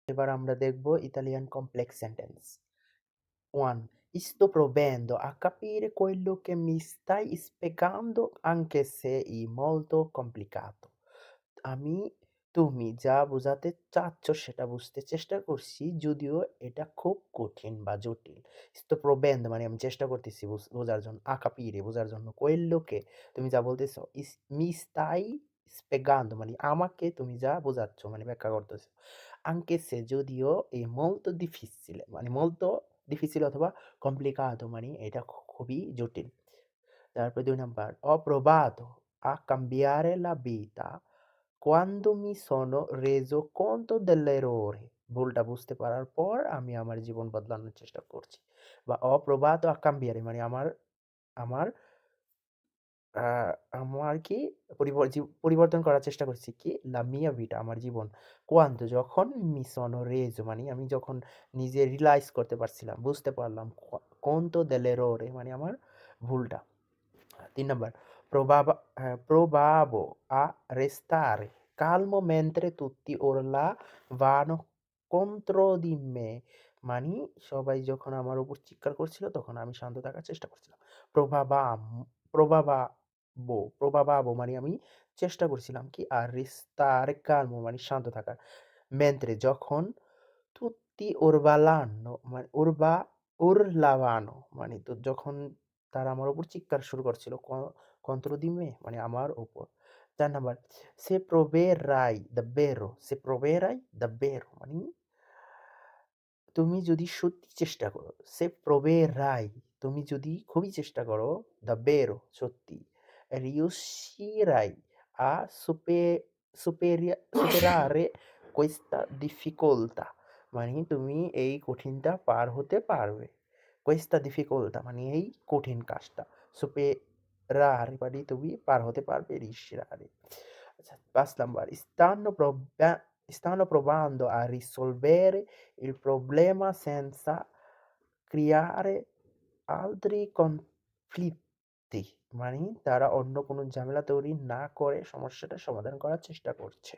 এবার আমরা দেখব Italian complex sentence. 1. Sto provando a capire quello che mi stai spiegando anche se è molto complicato. আমি তুমি যা বোঝাতে চাচ্ছ সেটা বুঝতে চেষ্টা করছি, যদিও এটা খুব কঠিন বা জটিল। sto provendo মানে আমি চেষ্টা করতেছি বোঝার জন্য। a capire বোঝার জন্য। quello che তুমি যা বলতেছো। mi stai spiegando মানে আমাকে তুমি যা বোঝাচ্ছ মানে ব্যাখ্যা করতেছো। anche se যদিও è molto difficile মানে molto difficile অথবা complicato মানে এটা খুবই জটিল। তারপরে 2 number ho provato a cambiare la vita quando mi sono reso conto dell'errore ভুলটা বুঝতে পারার পর আমি আমার জীবন বদলানোর চেষ্টা করছি। বা ho provato a cambiare মানে আমার আ আমার কি পরিবর্তন করার চেষ্টা করছি কি la mia vita আমার জীবন। quando যখন mi sono reso মানে আমি যখন নিজে রিয়ালাইজ করতে পারছিলাম, বুঝতে পারলাম conto dell'errore মানে আমার ভুলটা। 3 number provavo a restare calmo mentre tutti urlavano contro di me মানে সবাই যখন আমার উপর চিৎকার করছিল তখন আমি শান্ত থাকার চেষ্টা করছিলাম। প্রভাবাম provavo মানে আমি চেষ্টা করছিলাম কি আর restare calmo মানে শান্ত থাকার। mentre যখন tutti urlavano মানে তো যখন তারা আমার উপর চিৎকার শুরু করছিল contro di me মানে আমার উপর। ৪ নাম্বার se proverai davvero মানে তুমি যদি সত্যি চেষ্টা করো। se proverai তুমি যদি খুবই চেষ্টা করো davvero সত্যি riuscirai a superare questa difficoltà মানে তুমি এই কঠিনটা পার হতে পারবে। questa difficoltà মানে এই কঠিন কাজটা। superare মানে তুমি পার হতে পারবে riuscirai। আচ্ছা ৫ number stanno provando a risolvere il problema senza creare altri conflitti মানে তারা অন্য কোনো ঝামেলা তৈরি না করে সমস্যাটা সমাধান করার চেষ্টা করছে।